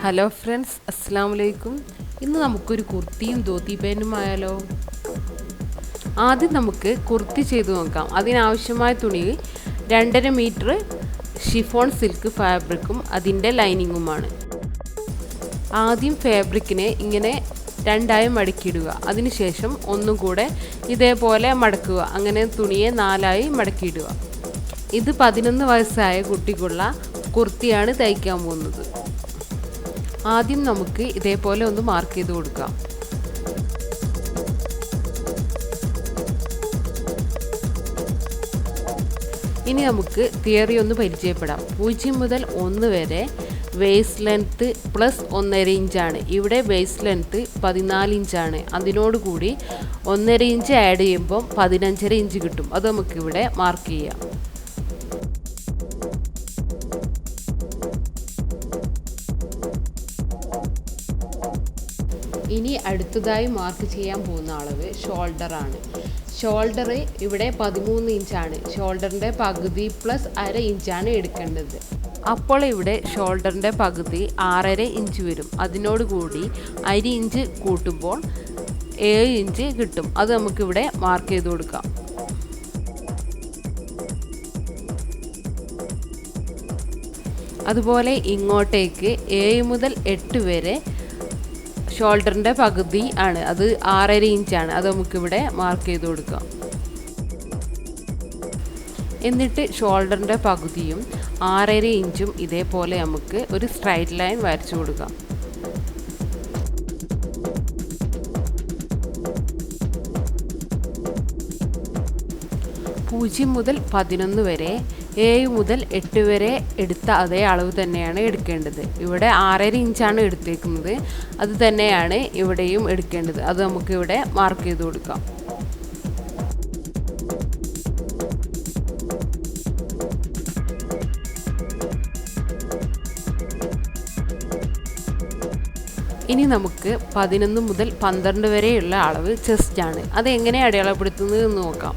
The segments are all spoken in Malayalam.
ഹലോ ഫ്രണ്ട്സ്, അസ്സാം വലൈക്കും. ഇന്ന് നമുക്കൊരു കുർത്തിയും ധോത്തി പാൻറ്റും ആയാലോ. ആദ്യം നമുക്ക് കുർത്തി ചെയ്ത് നോക്കാം. അതിനാവശ്യമായ തുണി 2.5 മീറ്റർ ഷിഫോൺ സിൽക്ക് ഫാബ്രിക്കും അതിൻ്റെ ലൈനിങ്ങുമാണ്. ആദ്യം ഫാബ്രിക്കിനെ ഇങ്ങനെ രണ്ടായി മടക്കിയിടുക. അതിനുശേഷം ഒന്നും കൂടെ ഇതേപോലെ മടക്കുക. അങ്ങനെ തുണിയെ 4ആയി മടക്കിയിടുക. ഇത് 11 വയസ്സായ കുട്ടിക്കുള്ള കുർത്തിയാണ് തയ്ക്കാൻ പോകുന്നത്. ആദ്യം നമുക്ക് ഇതേപോലെ ഒന്ന് മാർക്ക് ചെയ്ത് കൊടുക്കാം. ഇനി നമുക്ക് തിയറി ഒന്ന് പരിചയപ്പെടാം. 0 മുതൽ 1 വരെ വേസ്റ്റ് ലെങ്ത്ത് പ്ലസ് 1.5 ഇഞ്ചാണ്. ഇവിടെ വേസ്റ്റ് ലെങ്ത്ത് 14 ഇഞ്ചാണ്. അതിനോടുകൂടി 1.5 ഇഞ്ച് ആഡ് ചെയ്യുമ്പോൾ 15.5 ഇഞ്ച് കിട്ടും. അത് നമുക്കിവിടെ മാർക്ക് ചെയ്യാം. ഇനി അടുത്തതായി മാർക്ക് ചെയ്യാൻ പോകുന്ന അളവ് ഷോൾഡറാണ്. ഷോൾഡർ ഇവിടെ 13 ഇഞ്ചാണ്. ഷോൾഡറിൻ്റെ പകുതി പ്ലസ് 1/2 ഇഞ്ചാണ് എടുക്കേണ്ടത്. അപ്പോൾ ഇവിടെ ഷോൾഡറിൻ്റെ പകുതി 6.5 ഇഞ്ച് വരും. അതിനോടുകൂടി 1/2 ഇഞ്ച് കൂട്ടുമ്പോൾ 7 ഇഞ്ച് കിട്ടും. അത് നമുക്കിവിടെ മാർക്ക് ചെയ്ത് കൊടുക്കാം. അതുപോലെ ഇങ്ങോട്ടേക്ക് 7 മുതൽ 8 വരെ ഷോൾഡറിൻ്റെ പകുതി ആണ്. അത് 6.5 ഇഞ്ചാണ്. അത് നമുക്കിവിടെ മാർക്ക് ചെയ്ത് കൊടുക്കാം. എന്നിട്ട് ഷോൾഡറിൻ്റെ പകുതിയും 6.5 ഇഞ്ചും ഇതേപോലെ നമുക്ക് ഒരു സ്ട്രൈറ്റ് ലൈൻ വരച്ചു കൊടുക്കാം. പൂജ്യം മുതൽ 11 വരെ 7 മുതൽ 8 വരെ എടുത്ത അതേ അളവ് തന്നെയാണ് എടുക്കേണ്ടത്. ഇവിടെ 6.5 ഇഞ്ചാണ് എടുത്തേക്കുന്നത്. അത് തന്നെയാണ് ഇവിടെയും എടുക്കേണ്ടത്. അത് നമുക്കിവിടെ മാർക്ക് ചെയ്ത് കൊടുക്കാം. ഇനി നമുക്ക് 11 മുതൽ 12 വരെയുള്ള അളവ് ചെസ്റ്റാണ്. അതെങ്ങനെ അടയാളപ്പെടുത്തുന്നത് എന്ന് നോക്കാം.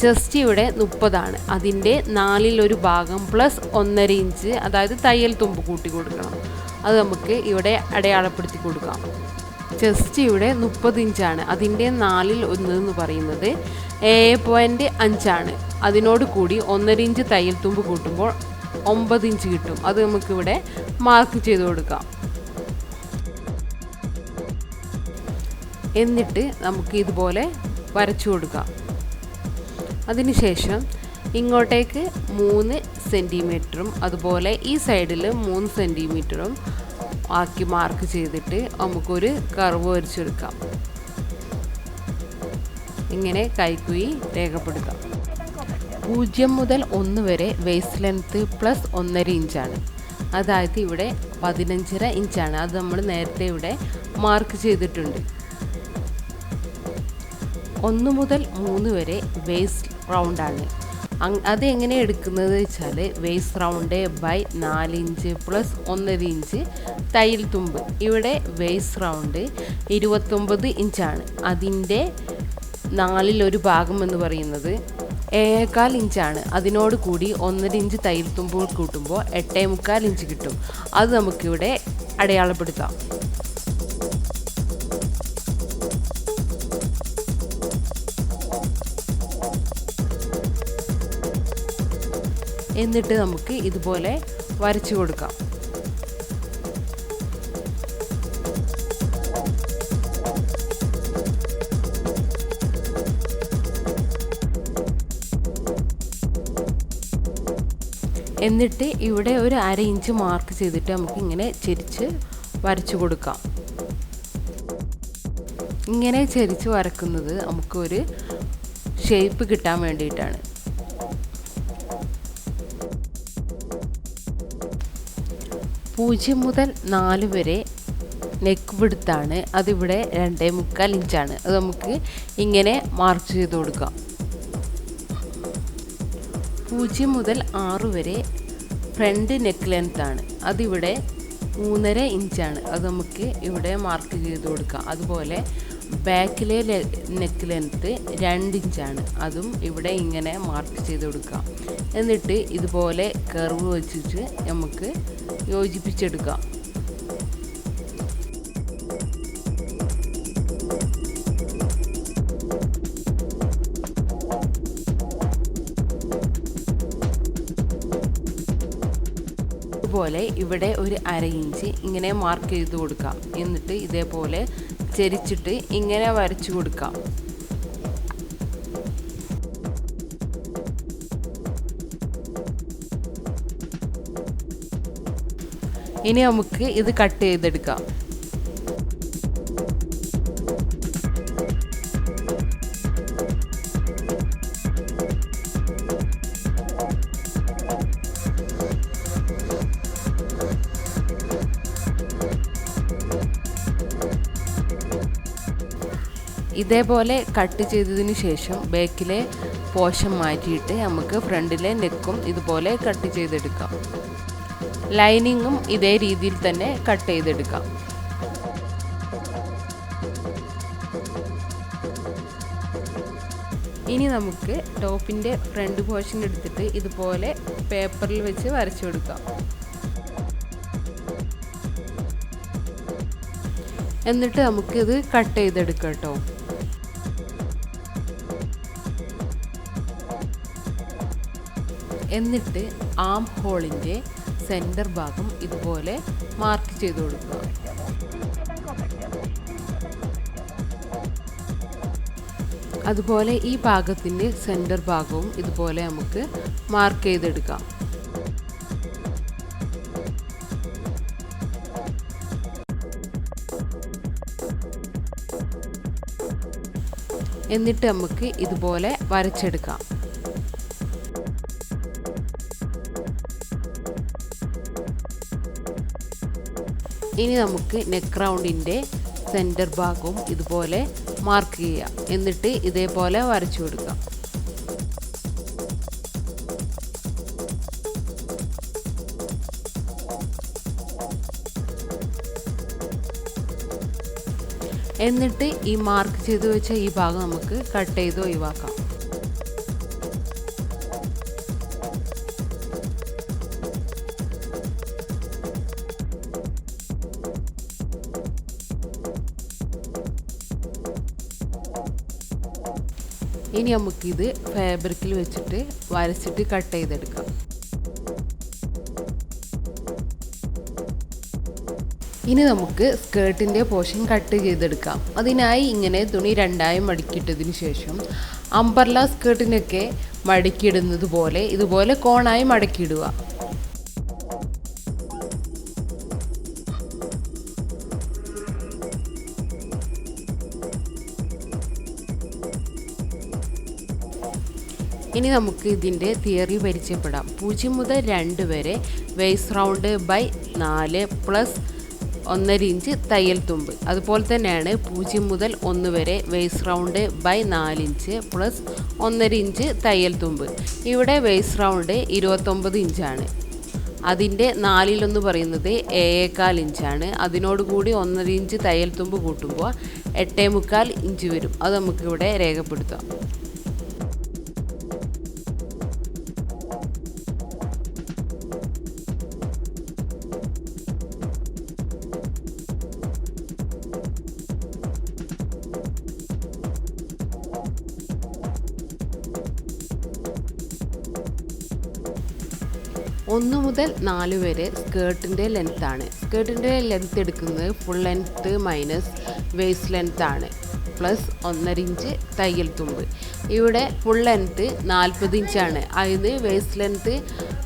ചെസ്റ്റ് ഇവിടെ 30ആണ്. അതിൻ്റെ 1/4 ഭാഗം പ്ലസ് 1.5 ഇഞ്ച്, അതായത് തയ്യൽ തുമ്പ് കൂട്ടി കൊടുക്കണം. അത് നമുക്ക് ഇവിടെ അടയാളപ്പെടുത്തി കൊടുക്കാം. ചെസ്റ്റ് ഇവിടെ 30 ഇഞ്ചാണ്. അതിൻ്റെ 1/4 എന്ന് പറയുന്നത് 7.5 ആണ്. അതിനോട് കൂടി 1.5 ഇഞ്ച് തയ്യൽ തുമ്പ് കൂട്ടുമ്പോൾ 9 ഇഞ്ച് കിട്ടും. അത് നമുക്കിവിടെ മാർക്ക് ചെയ്ത് കൊടുക്കാം. എന്നിട്ട് നമുക്ക് ഇതുപോലെ വരച്ചു കൊടുക്കാം. അതിനുശേഷം ഇങ്ങോട്ടേക്ക് 3 സെൻറ്റിമീറ്ററും അതുപോലെ ഈ സൈഡിൽ 3 സെൻറ്റിമീറ്ററും ആക്കി മാർക്ക് ചെയ്തിട്ട് നമുക്കൊരു കർവ് വരച്ചെടുക്കാം. ഇങ്ങനെ കൈക്കുഴി രേഖപ്പെടുത്താം. 0 മുതൽ 1 വരെ വേസ്റ്റ് ലെങ്ത്ത് പ്ലസ് 1.5 ഇഞ്ചാണ്. അതായത് ഇവിടെ 15.5 ഇഞ്ചാണ്. അത് നമ്മൾ നേരത്തെ ഇവിടെ മാർക്ക് ചെയ്തിട്ടുണ്ട്. 1 മുതൽ 3 വരെ വേസ്റ്റ് റൗണ്ടാണ്. അത് എങ്ങനെ എടുക്കുന്നത് വെച്ചാൽ waist round by 4 inch plus 1.5 inch തയ്യൽ തുമ്പ്. ഇവിടെ വേസ്റ്റ് റൗണ്ട് 29 ഇഞ്ചാണ്. അതിൻ്റെ 4/1 ഭാഗം എന്ന് പറയുന്നത് 7.25 ഇഞ്ചാണ്. അതിനോട് കൂടി 1.5 ഇഞ്ച് തയ്യൽ തുമ്പ് കൂട്ടുമ്പോൾ 8.25 ഇഞ്ച് കിട്ടും. അത് നമുക്കിവിടെ അടയാളപ്പെടുത്താം. എന്നിട്ട് നമുക്ക് ഇതുപോലെ വരച്ചു കൊടുക്കാം. എന്നിട്ട് ഇവിടെ ഒരു 1/2 ഇഞ്ച് മാർക്ക് ചെയ്തിട്ട് നമുക്ക് ഇങ്ങനെ ചെരിച്ച് വരച്ചു കൊടുക്കാം. ഇങ്ങനെ ചെരിച്ച് വരക്കുന്നത് നമുക്കൊരു ഷേപ്പ് കിട്ടാൻ വേണ്ടിയിട്ടാണ്. പൂജ്യം മുതൽ 4 വരെ നെക്ക് വിഡ്ത്താണ്. അതിവിടെ 2.25 ഇഞ്ചാണ്. അത് നമുക്ക് ഇങ്ങനെ മാർക്ക് ചെയ്ത് കൊടുക്കാം. 0 മുതൽ 6 വരെ ഫ്രണ്ട് നെക്ക് ലെങ്ത്താണ്. അതിവിടെ 3.5 ഇഞ്ചാണ്. അത് നമുക്ക് ഇവിടെ മാർക്ക് ചെയ്ത് കൊടുക്കാം. അതുപോലെ ബാക്കിലെ നെക്ക് ലെങ്ത്ത് 2 ഇഞ്ചാണ്. അതും ഇവിടെ ഇങ്ങനെ മാർക്ക് ചെയ്ത് കൊടുക്കാം. എന്നിട്ട് ഇതുപോലെ കർവ് വെച്ചിട്ട് നമുക്ക് യോജിപ്പിച്ചെടുക്കാം. അതുപോലെ ഇവിടെ ഒരു 1/2 ഇഞ്ച് ഇങ്ങനെ മാർക്ക് ചെയ്ത് കൊടുക്കാം. എന്നിട്ട് ഇതേപോലെ ചെരിച്ചിട്ട് ഇങ്ങനെ വരച്ചു കൊടുക്കാം. ഇനി നമുക്ക് ഇത് കട്ട് ചെയ്തെടുക്കാം. ഇതേപോലെ കട്ട് ചെയ്തതിന് ശേഷം ബാക്കിലെ പോർഷൻ മാറ്റിയിട്ട് നമുക്ക് ഫ്രണ്ടിലെ നെക്കും ഇതുപോലെ കട്ട് ചെയ്തെടുക്കാം. ലൈനിങ്ങും ഇതേ രീതിയിൽ തന്നെ കട്ട് ചെയ്തെടുക്കാം. ഇനി നമുക്ക് ടോപ്പിൻ്റെ ഫ്രണ്ട് പോർഷൻ എടുത്തിട്ട് ഇതുപോലെ പേപ്പറിൽ വെച്ച് വരച്ചു കൊടുക്കാം. എന്നിട്ട് നമുക്കിത് കട്ട് ചെയ്തെടുക്കാം കേട്ടോ. എന്നിട്ട് ആം ഹോളിൻ്റെ സെൻറ്റർ ഭാഗം ഇതുപോലെ മാർക്ക് ചെയ്ത് കൊടുക്കുക. അതുപോലെ ഈ ഭാഗത്തിൻ്റെ സെൻറ്റർ ഭാഗവും ഇതുപോലെ നമുക്ക് മാർക്ക് ചെയ്തെടുക്കാം. എന്നിട്ട് നമുക്ക് ഇതുപോലെ വരച്ചെടുക്കാം. ഇനി നമുക്ക് നെക്ക് റൗണ്ടിൻ്റെ സെൻറ്റർ ഭാഗവും ഇതുപോലെ മാർക്ക് ചെയ്യാം. എന്നിട്ട് ഇതേപോലെ വരച്ചു കൊടുക്കാം. എന്നിട്ട് ഈ മാർക്ക് ചെയ്ത് വെച്ച ഈ ഭാഗം നമുക്ക് കട്ട് ചെയ്ത് ഒഴിവാക്കാം. ഇനി നമുക്കിത് ഫാബ്രിക്കിൽ വെച്ചിട്ട് വരച്ചിട്ട് കട്ട് ചെയ്തെടുക്കാം. ഇനി നമുക്ക് സ്കേർട്ടിൻ്റെ പോർഷൻ കട്ട് ചെയ്തെടുക്കാം. അതിനായി ഇങ്ങനെ തുണി രണ്ടായി മടക്കിയിട്ടതിന് ശേഷം അംബർല സ്കേർട്ടിനൊക്കെ മടക്കിയിടുന്നത് പോലെ ഇതുപോലെ കോണായി മടക്കിയിടുക. ഇനി നമുക്ക് ഇതിൻ്റെ തിയറി പരിചയപ്പെടാം. 0 മുതൽ 2 വരെ waist round by 4 plus 1.5 inch തയ്യൽ തുമ്പ്. അതുപോലെ തന്നെയാണ് 0 മുതൽ 1 വരെ waist round by 4 inch plus 1.5 inch തയ്യൽ തുമ്പ്. ഇവിടെ വേസ്റ്റ് റൗണ്ട് 29 ഇഞ്ചാണ്. അതിൻ്റെ 4/1 പറയുന്നത് 7.25 ഇഞ്ചാണ്. അതിനോടുകൂടി 1.5 ഇഞ്ച് തയ്യൽ തുമ്പ് കൂട്ടുമ്പോൾ 8.25 ഇഞ്ച് വരും. അത് നമുക്കിവിടെ രേഖപ്പെടുത്താം. ഒന്ന് മുതൽ 4 വരെ സ്കേർട്ടിൻ്റെ ലെങ്ത്താണ്. സ്കേർട്ടിൻ്റെ ലെങ്ത്ത് എടുക്കുന്നത് full length minus waste length ആണ്, പ്ലസ് 1.5 ഇഞ്ച് തയ്യൽ തുമ്പ്. ഇവിടെ ഫുൾ ലെങ്ത്ത് 40 ഇഞ്ചാണ്. അതിന് വേസ്റ്റ് ലെങ്ത്ത്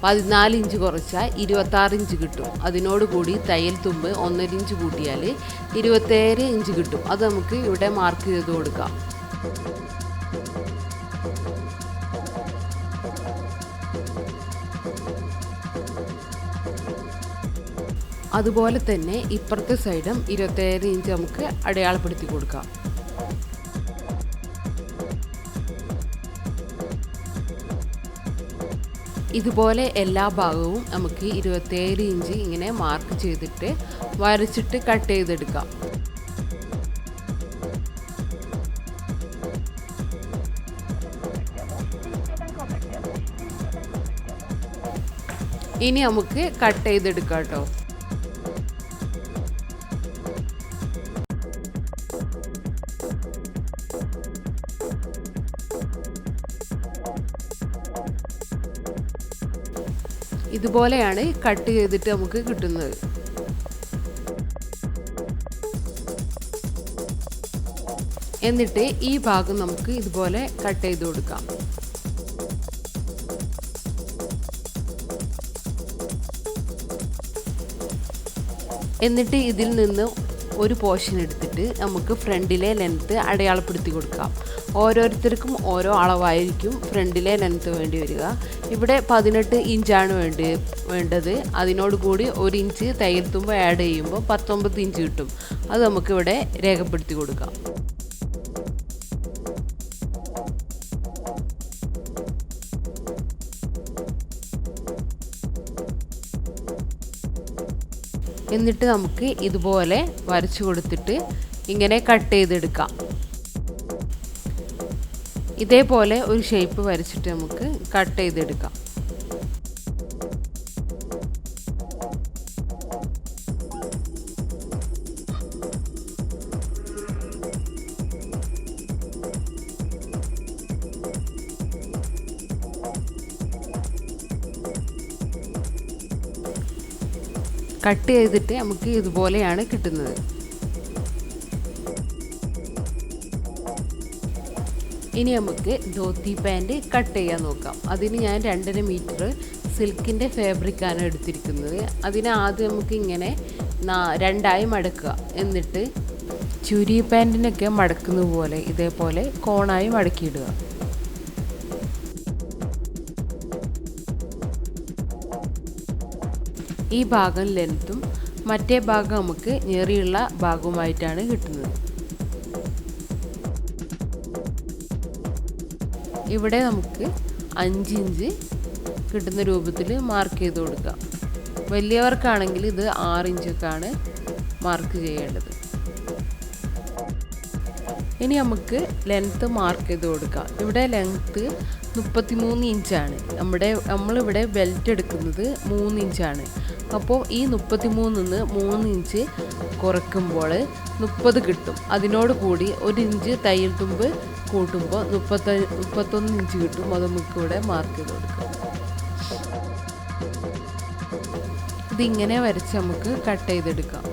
14 ഇഞ്ച് കുറച്ചാൽ 26 ഇഞ്ച് കിട്ടും. അതിനോടുകൂടി തയ്യൽ തുമ്പ് 1.5 ഇഞ്ച് കൂട്ടിയാൽ 27 ഇഞ്ച് കിട്ടും. അത് നമുക്ക് ഇവിടെ മാർക്ക് ചെയ്ത് കൊടുക്കാം. അതുപോലെ തന്നെ ഇപ്പുറത്തെ സൈഡും 27 ഇഞ്ച് നമുക്ക് അടയാളപ്പെടുത്തി കൊടുക്കാം. ഇതുപോലെ എല്ലാ ഭാഗവും നമുക്ക് 27 ഇഞ്ച് ഇങ്ങനെ മാർക്ക് ചെയ്തിട്ട് വരച്ചിട്ട് കട്ട് ചെയ്തെടുക്കാം. ഇനി നമുക്ക് കട്ട് ചെയ്തെടുക്കാം കേട്ടോ. ഇതുപോലെയാണ് കട്ട് ചെയ്തിട്ട് നമുക്ക് കിട്ടുന്നത്. എന്നിട്ട് ഈ ഭാഗം നമുക്ക് ഇതുപോലെ കട്ട് ചെയ്ത് കൊടുക്കാം. എന്നിട്ട് ഇതിൽ നിന്ന് ഒരു പോർഷൻ എടുത്തിട്ട് നമുക്ക് ഫ്രണ്ടിലെ ലെങ്ത്ത് അടയാളപ്പെടുത്തി കൊടുക്കാം. ഓരോരുത്തർക്കും ഓരോ അളവായിരിക്കും ഫ്രണ്ടിലെ ലെങ്ത്ത് വേണ്ടി വരിക. ഇവിടെ 18 ഇഞ്ചാണ് വേണ്ടത്. അതിനോട് കൂടി 1 ഇഞ്ച് തയ്യൽ തുമ്പ് ആഡ് ചെയ്യുമ്പോൾ 19 ഇഞ്ച് കിട്ടും. അത് നമുക്കിവിടെ രേഖപ്പെടുത്തി കൊടുക്കാം. എന്നിട്ട് നമുക്ക് ഇതുപോലെ വരച്ചു കൊടുത്തിട്ട് ഇങ്ങനെ കട്ട് ചെയ്തെടുക്കാം. ഇതേപോലെ ഒരു ഷേപ്പ് വരച്ചിട്ട് നമുക്ക് കട്ട് ചെയ്തെടുക്കാം. കട്ട് ചെയ്തിട്ട് നമുക്ക് ഇതുപോലെയാണ് കിട്ടുന്നത്. ഇനി നമുക്ക് ധോത്തി പാൻറ് കട്ട് ചെയ്യാൻ നോക്കാം. അതിന് ഞാൻ 2.5 മീറ്റർ സിൽക്കിൻ്റെ ഫാബ്രിക്കാണ് എടുത്തിരിക്കുന്നത്. അതിന് ആദ്യം നമുക്ക് ഇങ്ങനെ 2ആയി മടക്കുക. എന്നിട്ട് ചുരി പാൻറ്റിനൊക്കെ മടക്കുന്ന പോലെ ഇതേപോലെ കോണായി മടക്കിയിടുക. ഈ ഭാഗം ലെങ്ത്തും മറ്റേ ഭാഗം നമുക്ക് ഞെറിയുള്ള ഭാഗവുമായിട്ടാണ് കിട്ടുന്നത്. ഇവിടെ നമുക്ക് 5 ഇഞ്ച് കിട്ടുന്ന രൂപത്തിൽ മാർക്ക് ചെയ്ത് കൊടുക്കാം. വലിയവർക്കാണെങ്കിൽ ഇത് 6 ഇഞ്ചൊക്കെയാണ് മാർക്ക് ചെയ്യേണ്ടത്. ഇനി നമുക്ക് ലെങ്ത്ത് മാർക്ക് ചെയ്ത് കൊടുക്കാം. ഇവിടെ ലെങ്ത്ത് 33 ഇഞ്ചാണ്. നമ്മളിവിടെ ബെൽറ്റ് എടുക്കുന്നത് 3 ഇഞ്ചാണ്. അപ്പോൾ ഈ 33 നിന്ന് 3 ഇഞ്ച് കുറയ്ക്കുമ്പോൾ 30 കിട്ടും. അതിനോട് കൂടി 1 ഇഞ്ച് തയ്യൽ തുമ്പ് കൂട്ടുമ്പോൾ 31 ഇഞ്ച് കിട്ടും. അത് നമുക്കിവിടെ മാർക്ക് ചെയ്ത് കൊടുക്കാം. ഇതിങ്ങനെ വരച്ച് നമുക്ക് കട്ട് ചെയ്തെടുക്കാം.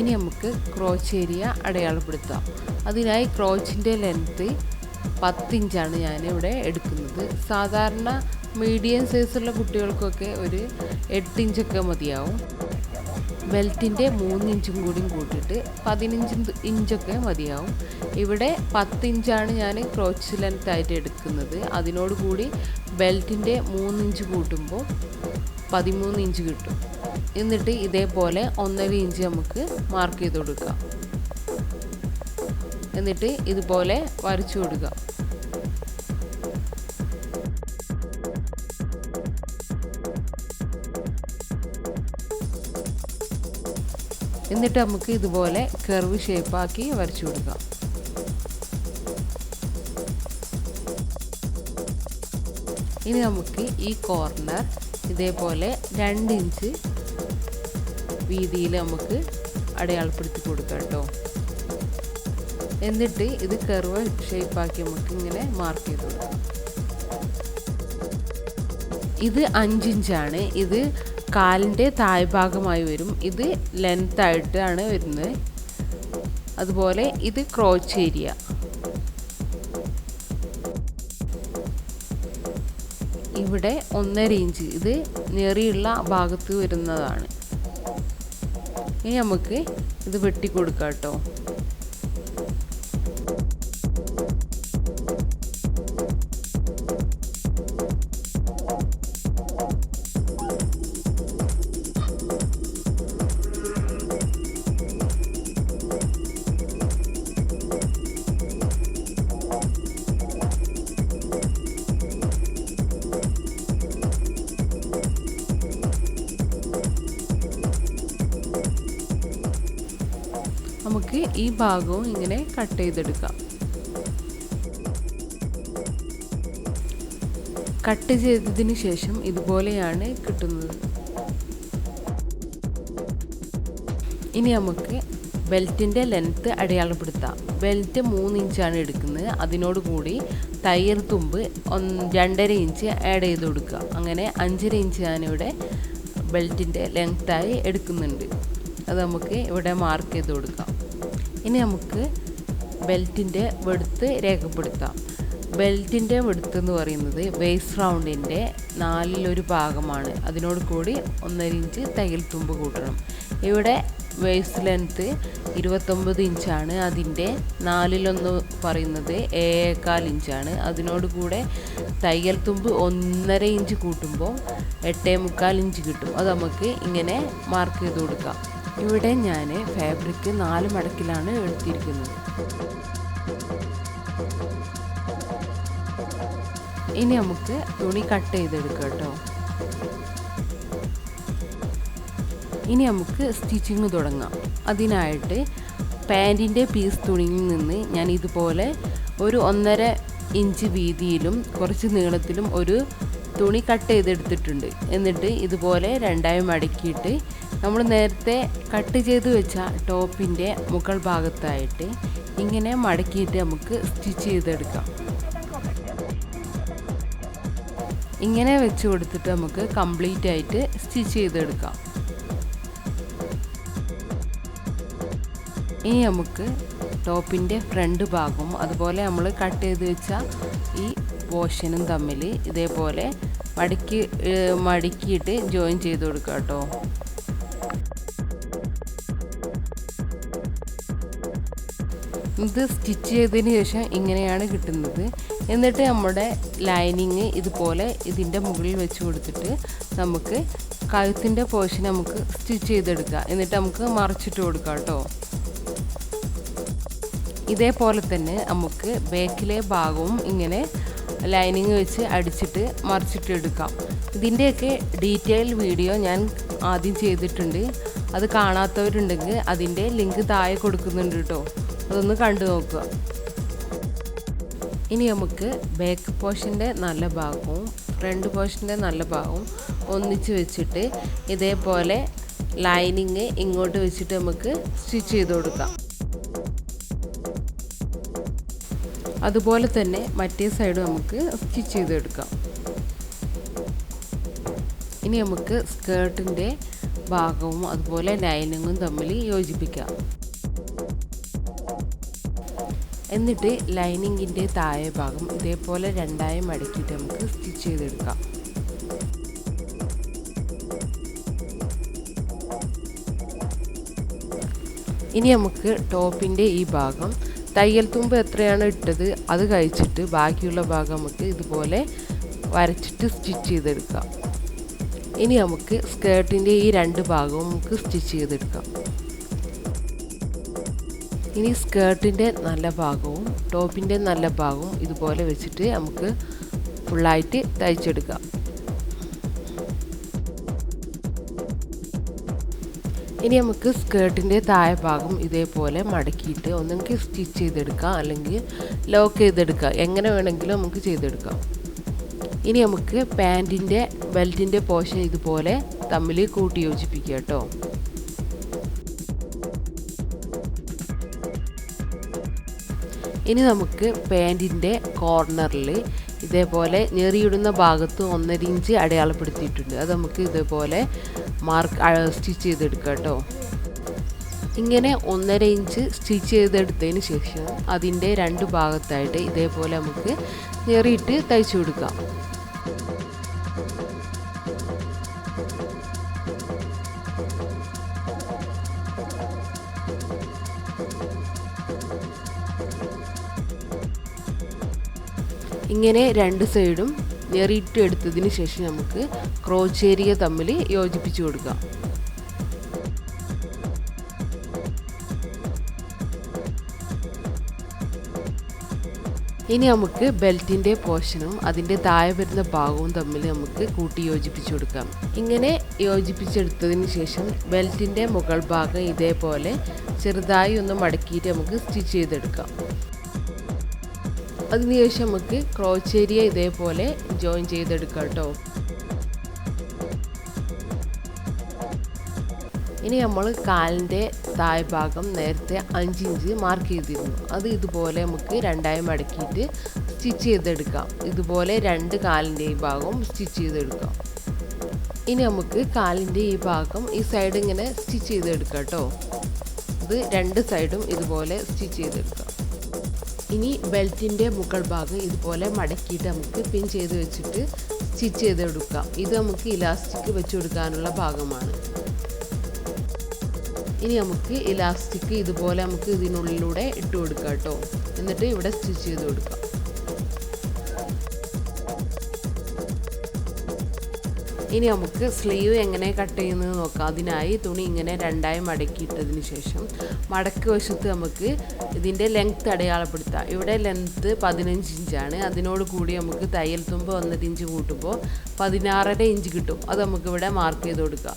ഇനി നമുക്ക് ക്രോച്ച് ഏരിയ അടയാളപ്പെടുത്താം. അതിനായി ക്രോച്ചിൻ്റെ ലെങ്ത്ത് 10 ഇഞ്ചാണ് ഞാനിവിടെ എടുക്കുന്നത്. സാധാരണ മീഡിയം സൈസുള്ള കുട്ടികൾക്കൊക്കെ ഒരു 8 ഇഞ്ചൊക്കെ മതിയാവും. ബെൽറ്റിൻ്റെ 3 ഇഞ്ചും കൂടി കൂട്ടിയിട്ട് 15 ഇഞ്ചൊക്കെ മതിയാവും. ഇവിടെ 10 ഇഞ്ചാണ് ഞാൻ ക്രോച്ച് ലെങ്ത്ത് ആയിട്ട് എടുക്കുന്നത്. അതിനോട് കൂടി ബെൽറ്റിൻ്റെ 3 ഇഞ്ച് കൂട്ടുമ്പോൾ 13 ഇഞ്ച് കിട്ടും. എന്നിട്ട് ഇതേപോലെ 1.5 ഇഞ്ച് നമുക്ക് മാർക്ക് ചെയ്ത് കൊടുക്കാം. എന്നിട്ട് ഇതുപോലെ വരച്ചു കൊടുക്കുക. എന്നിട്ട് നമുക്ക് ഇതുപോലെ കർവ് ഷേപ്പാക്കി വരച്ചു കൊടുക്കാം. ഇനി നമുക്ക് ഈ കോർണർ ഇതേപോലെ 2 ഇഞ്ച് വീതിയിൽ നമുക്ക് അടയാളപ്പെടുത്തി കൊടുക്കാം കേട്ടോ. എന്നിട്ട് ഇത് കർവ് ഷേപ്പാക്കി നമുക്ക് ഇങ്ങനെ മാർക്ക് ചെയ്ത് കൊടുക്കാം. ഇത് 5 ഇഞ്ചാണ്. ഇത് കാലിൻ്റെ താഴ്ഭാഗമായി വരും. ഇത് ലെങ്ത് ആയിട്ടാണ് വരുന്നത്. അതുപോലെ ഇത് ക്രോച്ച് ഏരിയ. ഇവിടെ 1.5 ഇഞ്ച് ഇത് ഞെറിയുള്ള ഭാഗത്ത് വരുന്നതാണ്. ഇനി നമുക്ക് ഇത് വെട്ടിക്കൊടുക്കാം കേട്ടോ. നമുക്ക് ഈ ഭാഗവും ഇങ്ങനെ കട്ട് ചെയ്തെടുക്കാം. കട്ട് ചെയ്തതിന് ശേഷം ഇതുപോലെയാണ് കിട്ടുന്നത്. ഇനി നമുക്ക് ബെൽറ്റിൻ്റെ ലെങ്ത്ത് അടയാളപ്പെടുത്താം. ബെൽറ്റ് 3 ഇഞ്ചാണ് എടുക്കുന്നത്. അതിനോട് കൂടി തയ്യൽ തുമ്പ് 2.5 ഇഞ്ച് ആഡ് ചെയ്ത് കൊടുക്കുക. അങ്ങനെ 5.5 ഇഞ്ച് ഞാനിവിടെ ബെൽറ്റിൻ്റെ ലെങ്ത്തായി എടുക്കുന്നുണ്ട്. അത് നമുക്ക് ഇവിടെ മാർക്ക് ചെയ്ത് കൊടുക്കാം. ഇനി നമുക്ക് ബെൽറ്റിൻ്റെ വെടുത്ത് രേഖപ്പെടുത്താം. ബെൽറ്റിൻ്റെ വെടുത്ത് എന്ന് പറയുന്നത് വേസ്റ്റ് റൗണ്ടിൻ്റെ 4/1 ഭാഗമാണ്. അതിനോട് കൂടി 1.5 ഇഞ്ച് തയ്യൽ തുമ്പ് കൂട്ടണം. ഇവിടെ വേസ്റ്റ് ലെങ്ത്ത് 29 ഇഞ്ചാണ്. അതിൻ്റെ 4/1 പറയുന്നത് 7.25 ഇഞ്ചാണ്. അതിനോട് കൂടെ തയ്യൽ തുമ്പ് 1.5 ഇഞ്ച് കൂട്ടുമ്പോൾ 8.25 ഇഞ്ച് കിട്ടും. അത് നമുക്ക് ഇങ്ങനെ മാർക്ക് ചെയ്ത് കൊടുക്കാം. ഇവിടെ ഞാൻ ഫാബ്രിക് 4 മടക്കിലാണ് എടുത്തിരിക്കുന്നത്. ഇനി നമുക്ക് തുണി കട്ട് ചെയ്തെടുക്കാം കേട്ടോ. ഇനി നമുക്ക് സ്റ്റിച്ചിങ് തുടങ്ങാം. അതിനായിട്ട് പാൻറ്റിൻ്റെ പീസ് തുണിയിൽ നിന്ന് ഞാൻ ഇതുപോലെ ഒരു 1.5 ഇഞ്ച് വീതിയിലും കുറച്ച് നീളത്തിലും ഒരു തുണി കട്ട് ചെയ്തെടുത്തിട്ടുണ്ട്. എന്നിട്ട് ഇതുപോലെ 2ആയി മടക്കിയിട്ട് നമ്മൾ നേരത്തെ കട്ട് ചെയ്ത് വെച്ച ടോപ്പിൻ്റെ മുകൾ ഭാഗത്തായിട്ട് ഇങ്ങനെ മടക്കിയിട്ട് നമുക്ക് സ്റ്റിച്ച് ചെയ്തെടുക്കാം. ഇങ്ങനെ വെച്ച് കൊടുത്തിട്ട് നമുക്ക് കംപ്ലീറ്റ് ആയിട്ട് സ്റ്റിച്ച് ചെയ്തെടുക്കാം. ഇനി നമുക്ക് ടോപ്പിൻ്റെ ഫ്രണ്ട് ഭാഗവും അതുപോലെ നമ്മൾ കട്ട് ചെയ്ത് വെച്ച ഈ പോർഷനും തമ്മിൽ ഇതേപോലെ മടക്കിയിട്ട് ജോയിൻ ചെയ്ത് കൊടുക്കാം കേട്ടോ. ഇത് സ്റ്റിച്ച് ചെയ്തതിന് ശേഷം ഇങ്ങനെയാണ് കിട്ടുന്നത്. എന്നിട്ട് നമ്മുടെ ലൈനിങ് ഇതുപോലെ ഇതിൻ്റെ മുകളിൽ വെച്ച് കൊടുത്തിട്ട് നമുക്ക് കഴുത്തിൻ്റെ പോർഷൻ നമുക്ക് സ്റ്റിച്ച് ചെയ്തെടുക്കാം. എന്നിട്ട് നമുക്ക് മറിച്ചിട്ട് കൊടുക്കാം കേട്ടോ. ഇതേപോലെ തന്നെ നമുക്ക് ബാക്കിലെ ഭാഗവും ഇങ്ങനെ ലൈനിങ് വെച്ച് അടിച്ചിട്ട് മറിച്ചിട്ട് എടുക്കാം. ഇതിൻ്റെയൊക്കെ ഡീറ്റെയിൽ വീഡിയോ ഞാൻ ആദ്യം ചെയ്തിട്ടുണ്ട്. അത് കാണാത്തവരുണ്ടെങ്കിൽ അതിൻ്റെ ലിങ്ക് താഴെ കൊടുക്കുന്നുണ്ട് കേട്ടോ. അതൊന്ന് കണ്ടു നോക്കുക. ഇനി നമുക്ക് ബാക്ക് പോർഷൻ്റെ നല്ല ഭാഗവും ഫ്രണ്ട് പോർഷൻ്റെ നല്ല ഭാഗവും ഒന്നിച്ച് വെച്ചിട്ട് ഇതേപോലെ ലൈനിങ് ഇങ്ങോട്ട് വെച്ചിട്ട് നമുക്ക് സ്റ്റിച്ച് ചെയ്ത് കൊടുക്കാം. അതുപോലെ തന്നെ മറ്റേ സൈഡ് നമുക്ക് സ്റ്റിച്ച് ചെയ്തെടുക്കാം. ഇനി നമുക്ക് സ്കേർട്ടിൻ്റെ ഭാഗവും അതുപോലെ ലൈനിങ്ങും തമ്മിൽ യോജിപ്പിക്കാം. എന്നിട്ട് ലൈനിങ്ങിൻ്റെ താഴെ ഭാഗം ഇതേപോലെ 2ആയി മടക്കിയിട്ട് നമുക്ക് സ്റ്റിച്ച് ചെയ്തെടുക്കാം. ഇനി നമുക്ക് ടോപ്പിൻ്റെ ഈ ഭാഗം തയ്യൽ തുമ്പ് എത്രയാണ് ഇട്ടത് അത് കഴിച്ചിട്ട് ബാക്കിയുള്ള ഭാഗം നമുക്ക് ഇതുപോലെ വരച്ചിട്ട് സ്റ്റിച്ച് ചെയ്തെടുക്കാം. ഇനി നമുക്ക് സ്കേർട്ടിൻ്റെ ഈ 2 ഭാഗവും നമുക്ക് സ്റ്റിച്ച് ചെയ്തെടുക്കാം. ഇനി സ്കേർട്ടിൻ്റെ നല്ല ഭാഗവും ടോപ്പിൻ്റെ നല്ല ഭാഗവും ഇതുപോലെ വെച്ചിട്ട് നമുക്ക് ഫുള്ളായിട്ട് തയ്ച്ചെടുക്കാം. ഇനി നമുക്ക് സ്കേർട്ടിൻ്റെ താഴെ ഭാഗം ഇതേപോലെ മടക്കിയിട്ട് ഒന്നെങ്കിൽ സ്റ്റിച്ച് ചെയ്തെടുക്കാം അല്ലെങ്കിൽ ലോക്ക് ചെയ്തെടുക്കാം. എങ്ങനെ വേണമെങ്കിലും നമുക്ക് ചെയ്തെടുക്കാം. ഇനി നമുക്ക് പാൻറ്റിൻ്റെ ബെൽറ്റിൻ്റെ പോർഷൻ ഇതുപോലെ തമ്മിൽ കൂട്ടി യോജിപ്പിക്കുക കേട്ടോ. ഇനി നമുക്ക് പാൻറ്റിൻ്റെ കോർണറിൽ ഇതേപോലെ ഞെറിയിടുന്ന ഭാഗത്ത് 1.5 ഇഞ്ച് അടയാളപ്പെടുത്തിയിട്ടുണ്ട്. അത് നമുക്ക് ഇതേപോലെ സ്റ്റിച്ച് ചെയ്തെടുക്കാം കേട്ടോ. ഇങ്ങനെ 1.5 ഇഞ്ച് സ്റ്റിച്ച് ചെയ്തെടുത്തതിന് ശേഷം അതിൻ്റെ 2 ഭാഗത്തായിട്ട് ഇതേപോലെ നമുക്ക് ഞെറിയിട്ട് തയ്ച്ചു കൊടുക്കാം. ഇങ്ങനെ 2 സൈഡും ഞെറിയിട്ട് എടുത്തതിന് ശേഷം നമുക്ക് ക്രോച്ച് ഏരിയ തമ്മിൽ യോജിപ്പിച്ച് കൊടുക്കാം. ഇനി നമുക്ക് ബെൽറ്റിൻ്റെ പോർഷനും അതിൻ്റെ താഴെ വരുന്ന ഭാഗവും തമ്മിൽ നമുക്ക് കൂട്ടി യോജിപ്പിച്ച് കൊടുക്കാം. ഇങ്ങനെ യോജിപ്പിച്ചെടുത്തതിന് ശേഷം ബെൽറ്റിൻ്റെ മുകൾ ഭാഗം ഇതേപോലെ ചെറുതായി ഒന്ന് മടക്കിയിട്ട് നമുക്ക് സ്റ്റിച്ച് ചെയ്തെടുക്കാം. അതിനുശേഷം നമുക്ക് ക്രോച്ച് ഏരിയ ഇതേപോലെ ജോയിൻ ചെയ്തെടുക്കാം കേട്ടോ. ഇനി നമ്മൾ കാലിൻ്റെ താഴെ ഭാഗം നേരത്തെ 5 ഇഞ്ച് മാർക്ക് ചെയ്തിരുന്നു. അത് ഇതുപോലെ നമുക്ക് രണ്ടായി മടക്കിയിട്ട് സ്റ്റിച്ച് ചെയ്തെടുക്കാം. ഇതുപോലെ രണ്ട് കാലിൻ്റെ ഈ ഭാഗം സ്റ്റിച്ച് ചെയ്തെടുക്കാം. ഇനി നമുക്ക് കാലിൻ്റെ ഈ ഭാഗം ഈ സൈഡ് ഇങ്ങനെ സ്റ്റിച്ച് ചെയ്തെടുക്കാം കേട്ടോ. ഇത് രണ്ട് സൈഡും ഇതുപോലെ സ്റ്റിച്ച് ചെയ്തെടുക്കാം. ഇനി ബെൽറ്റിൻ്റെ മുകൾ ഭാഗം ഇതുപോലെ മടക്കിയിട്ട് നമുക്ക് പിൻ ചെയ്ത് വെച്ചിട്ട് സ്റ്റിച്ച് ചെയ്തെടുക്കാം. ഇത് നമുക്ക് ഇലാസ്റ്റിക് വെച്ച് കൊടുക്കാനുള്ള ഭാഗമാണ്. ഇനി നമുക്ക് ഇലാസ്റ്റിക് ഇതുപോലെ നമുക്ക് ഇതിനുള്ളിലൂടെ ഇട്ട് കൊടുക്കാം കേട്ടോ. എന്നിട്ട് ഇവിടെ സ്റ്റിച്ച് ചെയ്ത് കൊടുക്കാം. ഇനി നമുക്ക് സ്ലീവ് എങ്ങനെ കട്ട് ചെയ്യുന്നത് നോക്കാം. അതിനായി തുണി ഇങ്ങനെ രണ്ടായി മടക്കിയിട്ടതിന് ശേഷം മടക്ക് വശത്ത് നമുക്ക് ഇതിൻ്റെ ലെങ്ത്ത് അടയാളപ്പെടുത്താം. ഇവിടെ ലെങ്ത്ത് 15 ഇഞ്ചാണ്. അതിനോട് കൂടി നമുക്ക് തയ്യൽ തുമ്പ് 1.5 ഇഞ്ച് കൂട്ടുമ്പോൾ 16.5 ഇഞ്ച് കിട്ടും. അത് നമുക്കിവിടെ മാർക്ക് ചെയ്ത് കൊടുക്കാം.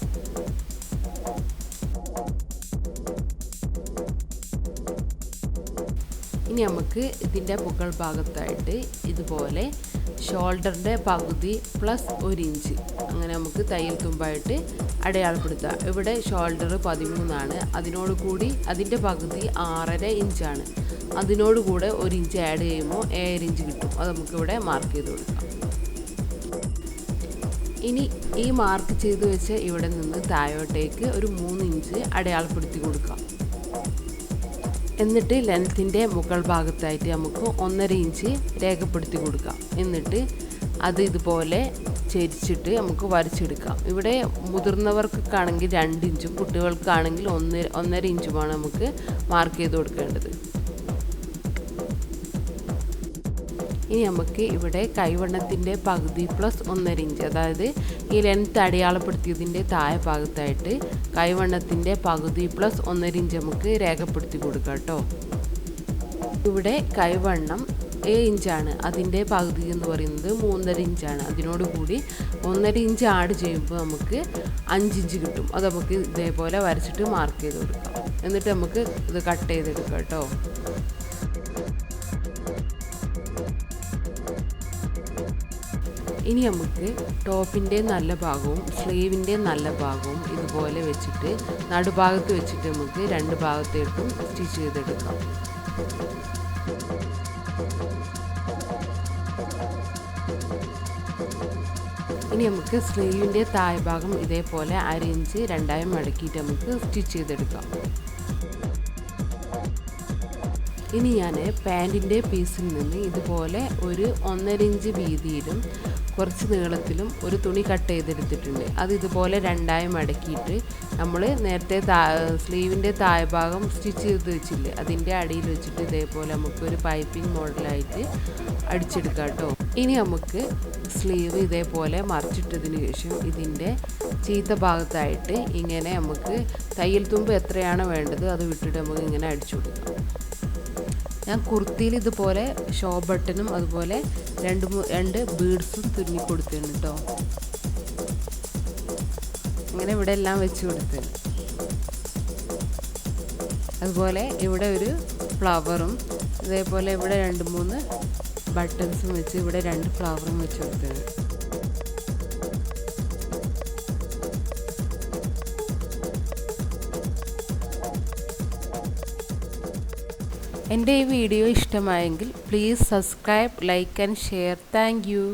ഇനി നമുക്ക് ഇതിൻ്റെ മുകൾ ഭാഗത്തായിട്ട് ഇതുപോലെ ഷോൾഡറിൻ്റെ പകുതി പ്ലസ് 1 ഇഞ്ച് അങ്ങനെ നമുക്ക് തയ്യൽ തുമ്പായിട്ട് അടയാളപ്പെടുത്താം. ഇവിടെ ഷോൾഡർ 13 അതിനോട് കൂടി അതിൻ്റെ പകുതി 6.5 ഇഞ്ചാണ്. അതിനോട് കൂടെ 1 ഇഞ്ച് ആഡ് ചെയ്യുമ്പോൾ 7 ഇഞ്ച് കിട്ടും. അത് നമുക്കിവിടെ മാർക്ക് ചെയ്ത് കൊടുക്കാം. ഇനി ഈ മാർക്ക് ചെയ്ത് വെച്ച് ഇവിടെ നിന്ന് താഴോട്ടേക്ക് ഒരു 3 ഇഞ്ച് അടയാളപ്പെടുത്തി കൊടുക്കാം. എന്നിട്ട് ലെങ്ത്തിൻ്റെ മുകൾ ഭാഗത്തായിട്ട് നമുക്ക് 1.5 ഇഞ്ച് രേഖപ്പെടുത്തി കൊടുക്കാം. എന്നിട്ട് അത് ഇതുപോലെ ചരിച്ചിട്ട് നമുക്ക് വരച്ചെടുക്കാം. ഇവിടെ മുതിർന്നവർക്കാണെങ്കിൽ 2 ഇഞ്ചും കുട്ടികൾക്കാണെങ്കിൽ 1.5 ഇഞ്ചുമാണ് നമുക്ക് മാർക്ക് ചെയ്ത് കൊടുക്കേണ്ടത്. ഇനി നമുക്ക് ഇവിടെ കൈവണ്ണത്തിൻ്റെ പകുതി പ്ലസ് 1.5 ഇഞ്ച്, അതായത് ഈ ലെങ്ത്ത് അടയാളപ്പെടുത്തിയതിൻ്റെ താഴെ ഭാഗത്തായിട്ട് കൈവണ്ണത്തിൻ്റെ പകുതി പ്ലസ് 1.5 ഇഞ്ച് നമുക്ക് രേഖപ്പെടുത്തി കൊടുക്കാം കേട്ടോ. ഇവിടെ കൈവണ്ണം 7 ഇഞ്ചാണ്. അതിൻ്റെ പകുതി എന്ന് പറയുന്നത് 3.5 ഇഞ്ചാണ്. അതിനോട് കൂടി 1.5 ഇഞ്ച് ആഡ് ചെയ്യുമ്പോൾ നമുക്ക് 5 ഇഞ്ച് കിട്ടും. അത് നമുക്ക് ഇതേപോലെ വരച്ചിട്ട് മാർക്ക് ചെയ്ത് കൊടുക്കാം. എന്നിട്ട് നമുക്ക് ഇത് കട്ട് ചെയ്തെടുക്കാം കേട്ടോ. ഇനി നമുക്ക് ടോപ്പിൻ്റെ നല്ല ഭാഗവും സ്ലീവിൻ്റെ നല്ല ഭാഗവും ഇതുപോലെ വെച്ചിട്ട് നടുഭാഗത്ത് വെച്ചിട്ട് നമുക്ക് രണ്ട് ഭാഗത്തേക്കും സ്റ്റിച്ച് ചെയ്തെടുക്കാം. ഇനി നമുക്ക് സ്ലീവിൻ്റെ താഴെ ഭാഗം ഇതേപോലെ 1/2 ഇഞ്ച് രണ്ടായി മടക്കിയിട്ട് നമുക്ക് സ്റ്റിച്ച് ചെയ്തെടുക്കാം. ഇനി ഞാൻ പാൻറ്റിൻ്റെ പീസിൽ നിന്ന് ഇതുപോലെ ഒരു 1.5 ഇഞ്ച് വീതിയിലും കുറച്ച് നീളത്തിലും ഒരു തുണി കട്ട് ചെയ്തെടുത്തിട്ടുണ്ട്. അത് ഇതുപോലെ രണ്ടായി മടക്കിയിട്ട് നമ്മൾ നേരത്തെ സ്ലീവിൻ്റെ താഴെ ഭാഗം സ്റ്റിച്ച് ചെയ്ത് വെച്ചില്ലേ, അതിൻ്റെ അടിയിൽ വെച്ചിട്ട് ഇതേപോലെ നമുക്കൊരു പൈപ്പിംഗ് മോഡലായിട്ട് അടിച്ചെടുക്കാം കേട്ടോ. ഇനി നമുക്ക് സ്ലീവ് ഇതേപോലെ മറിച്ചിട്ടതിന് ശേഷം ഇതിൻ്റെ ചീത്ത ഭാഗത്തായിട്ട് ഇങ്ങനെ നമുക്ക് തയ്യൽ തുമ്പ് എത്രയാണ് വേണ്ടത് അത് വിട്ടിട്ട് നമുക്ക് ഇങ്ങനെ അടിച്ചു കൊടുക്കാം. ഞാൻ കുർത്തിയിൽ ഇതുപോലെ ഷോ ബട്ടണും അതുപോലെ രണ്ട് ബീഡ്സും തുന്നി കൊടുത്തിട്ടുണ്ട് കേട്ടോ. ഇങ്ങനെ ഇവിടെ എല്ലാം വെച്ച് കൊടുത്തത്. അതുപോലെ ഇവിടെ ഒരു ഫ്ലവറും ഇതേപോലെ ഇവിടെ 2-3 ബട്ടൺസും വെച്ച് ഇവിടെ 2 ഫ്ലവറും വെച്ച് കൊടുത്തത്. എൻ്റെ ഈ വീഡിയോ ഇഷ്ടമായെങ്കിൽ please subscribe, like and share. Thank you.